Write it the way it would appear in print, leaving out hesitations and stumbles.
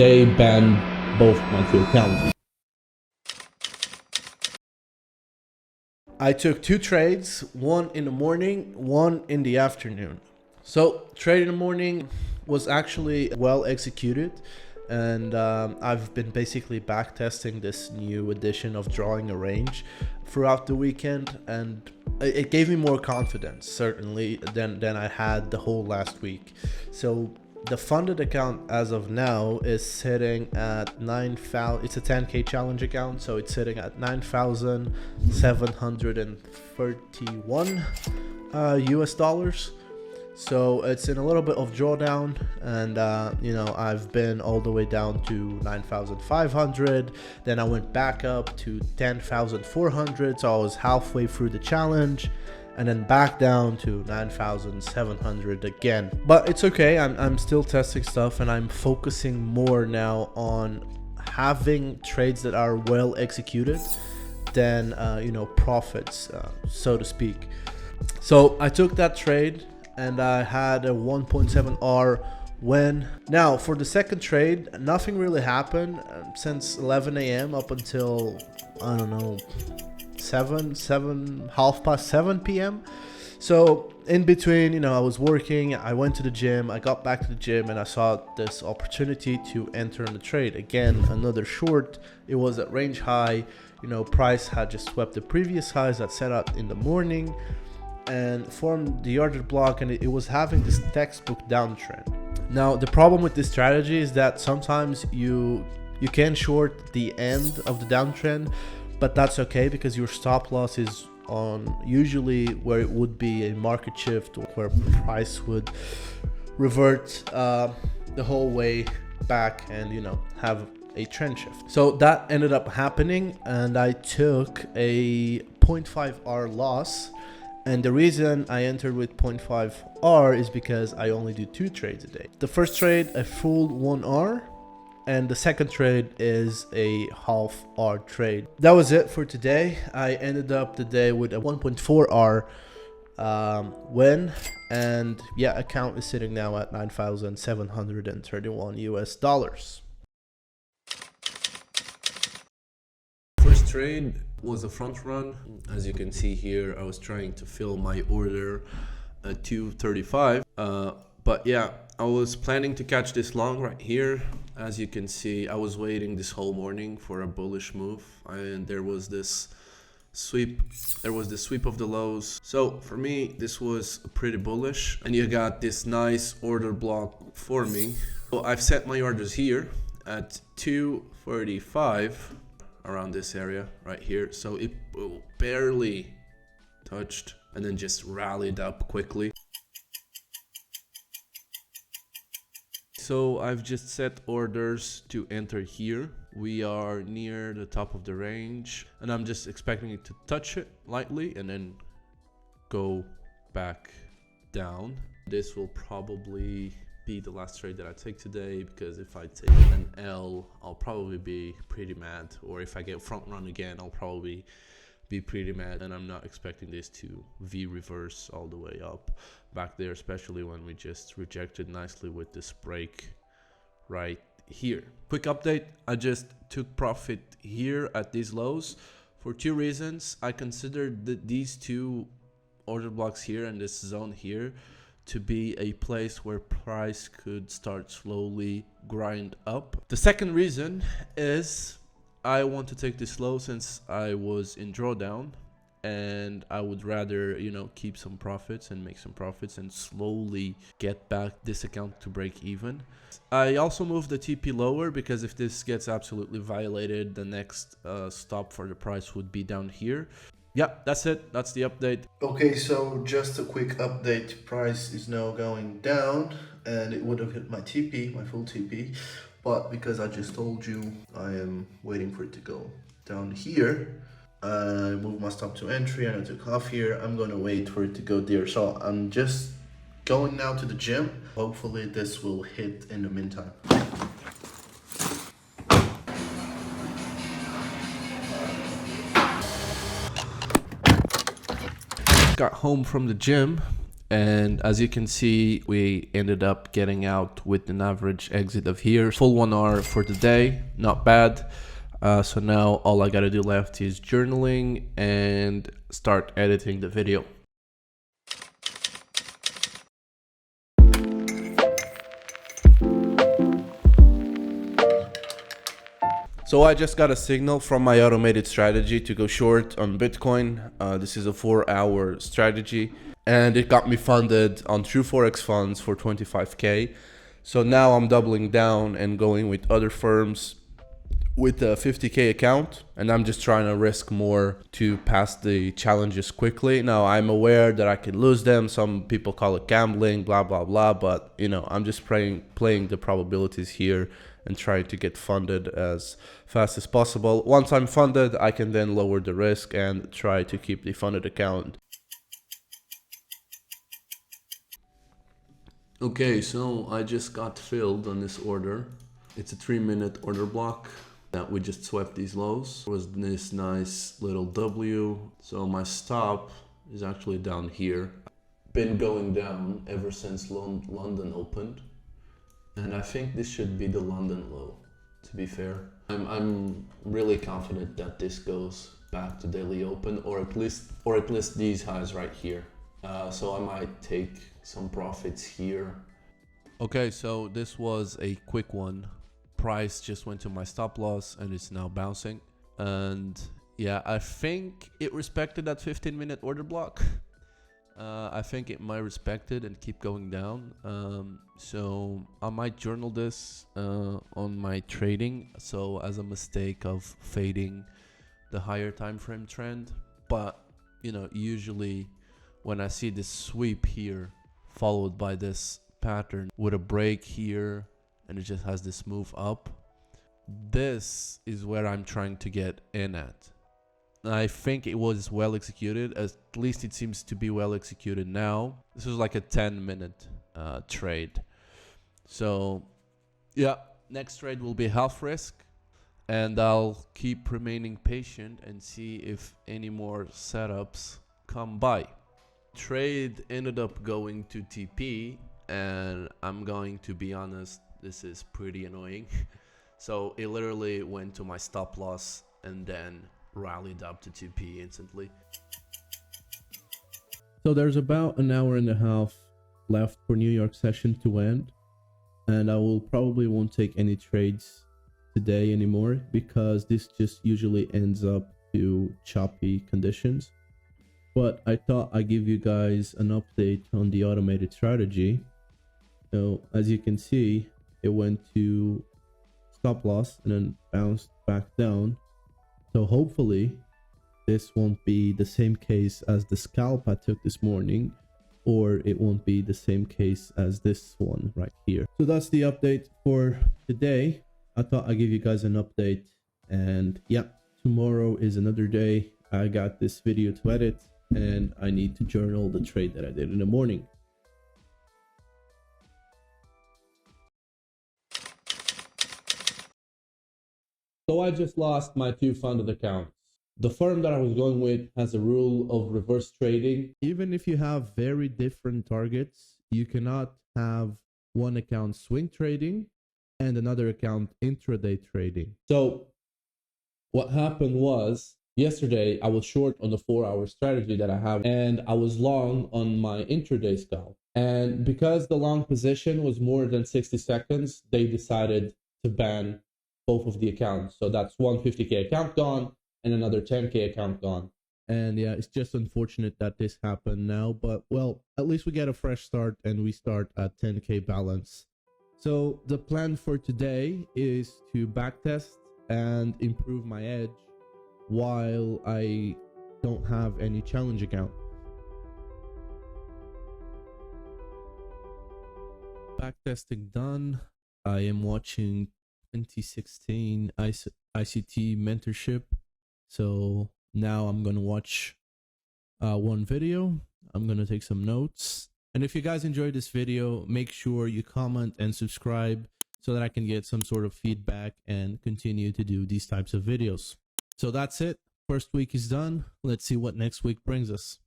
They banned both my two accounts. I took two trades, one in the morning, one in the afternoon. So trade in the morning was actually well executed, and I've been basically back testing this new edition of drawing a range throughout the weekend, and it gave me more confidence certainly than I had the whole last week. So the funded account as of now is sitting at 9,000. It's a 10k challenge account, so it's sitting at 9,731 US dollars. So it's in a little bit of drawdown, and I've been all the way down to 9,500. Then I went back up to 10,400, so I was halfway through the challenge, and then back down to 9,700 again. But it's okay, I'm still testing stuff, and I'm focusing more now on having trades that are well executed than profits, so to speak. So I took that trade, and I had a 1.7R win. Now for the second trade, nothing really happened since 11 a.m. up until, I don't know, 7 p.m. So in between, I was working, I went to the gym, I got back to the gym, and I saw this opportunity to enter in the trade. Again, another short. It was at range high. Price had just swept the previous highs that set out in the morning and formed the order block, and it was having this textbook downtrend. Now the problem with this strategy is that sometimes you can short the end of the downtrend, but that's okay because your stop loss is on usually where it would be a market shift, or where price would revert the whole way back and have a trend shift. So that ended up happening, and I took a 0.5R loss. And the reason I entered with 0.5R is because I only do two trades a day. The first trade, a full 1R, and the second trade is a half R trade. That was it for today. I ended up the day with a 1.4R win, and account is sitting now at 9,731 US dollars. First trade was a front run. As you can see here, I was trying to fill my order at 235, but I was planning to catch this long right here. As you can see, I was waiting this whole morning for a bullish move, and there was this sweep of the lows. So for me, this was pretty bullish, and you got this nice order block forming. So I've set my orders here at 245, around this area right here. So it barely touched and then just rallied up quickly. So I've just set orders to enter here. We are near the top of the range, and I'm just expecting it to touch it lightly and then go back down. This will probably be the last trade that I take today, because if I take an L, I'll probably be pretty mad, or if I get front run again, I'll probably be pretty mad, and I'm not expecting this to V reverse all the way up back there, especially when we just rejected nicely with this break right here. Quick update, I just took profit here at these lows for two reasons. I considered these two order blocks here and this zone here to be a place where price could start slowly grind up. The second reason is I want to take this low since I was in drawdown, and I would rather keep some profits and make some profits and slowly get back this account to break even. I also moved the TP lower because if this gets absolutely violated, the next stop for the price would be down here. That's it. That's the update. Okay, so just a quick update. Price is now going down, and it would have hit my TP, my full TP, but because I just told you, I am waiting for it to go down here. I moved my stop to entry and I took off here. I'm gonna wait for it to go there. So I'm just going now to the gym. Hopefully this will hit in the meantime. Got home from the gym And as you can see, we ended up getting out with an average exit of here. Full 1 hour for the day, not bad. So now all I gotta do left is journaling and start editing the video. So I just got a signal from my automated strategy to go short on Bitcoin. This is a 4-hour strategy, and it got me funded on True Forex funds for 25k. So now I'm doubling down and going with other firms with a 50k account, and I'm just trying to risk more to pass the challenges quickly. Now I'm aware that I can lose them. Some people call it gambling, blah blah blah, but you know, I'm just playing the probabilities here and trying to get funded as fast as possible. Once I'm funded, I can then lower the risk and try to keep the funded account. Okay, so I just got filled on this order. It's a 3-minute order block that we just swept these lows. It was this nice little W. So my stop is actually down here. Been going down ever since London opened. And I think this should be the London low, to be fair. I'm really confident that this goes back to daily open, or at least these highs right here. So I might take some profits here. Okay, so this was a quick one. Price just went to my stop loss and it's now bouncing. And yeah, I think it respected that 15-minute order block. I think it might respect it and keep going down. So I might journal this on my trading, so as a mistake of fading the higher time frame trend. But you know, usually when I see this sweep here followed by this pattern with a break here and it just has this move up, this is where I'm trying to get in at. I think it was well executed. At least it seems to be well executed now. This was like a 10-minute trade. So yeah, next trade will be half risk, and I'll keep remaining patient and see if any more setups come by. Trade ended up going to TP, and I'm going to be honest, this is pretty annoying. So it literally went to my stop loss and then rallied up to 2p instantly. So there's about an hour and a half left for New York session to end, and I will probably won't take any trades today anymore because this just usually ends up to choppy conditions. But I thought I'd give you guys an update on the automated strategy. So as you can see, it went to stop loss and then bounced back down. So hopefully this won't be the same case as the scalp I took this morning, or it won't be the same case as this one right here. So that's the update for today. I thought I'd give you guys an update, and yeah, tomorrow is another day. I got this video to edit and I need to journal the trade that I did in the morning. So I just lost my 2 funded accounts. The firm that I was going with has a rule of reverse trading. Even if you have very different targets, you cannot have one account swing trading and another account intraday trading. So what happened was, yesterday I was short on the 4-hour strategy that I have, and I was long on my intraday scalp. And because the long position was more than 60 seconds, they decided to ban both of the accounts. So that's one 50k account gone and another 10k account gone. And yeah, it's just unfortunate that this happened now, but well, at least we get a fresh start and we start at 10k balance. So the plan for today is to backtest and improve my edge while I don't have any challenge account. Backtesting done. I am watching 2016 ICT mentorship. So now I'm going to watch one video. I'm going to take some notes. And if you guys enjoyed this video, make sure you comment and subscribe so that I can get some sort of feedback and continue to do these types of videos. So that's it. First week is done. Let's see what next week brings us.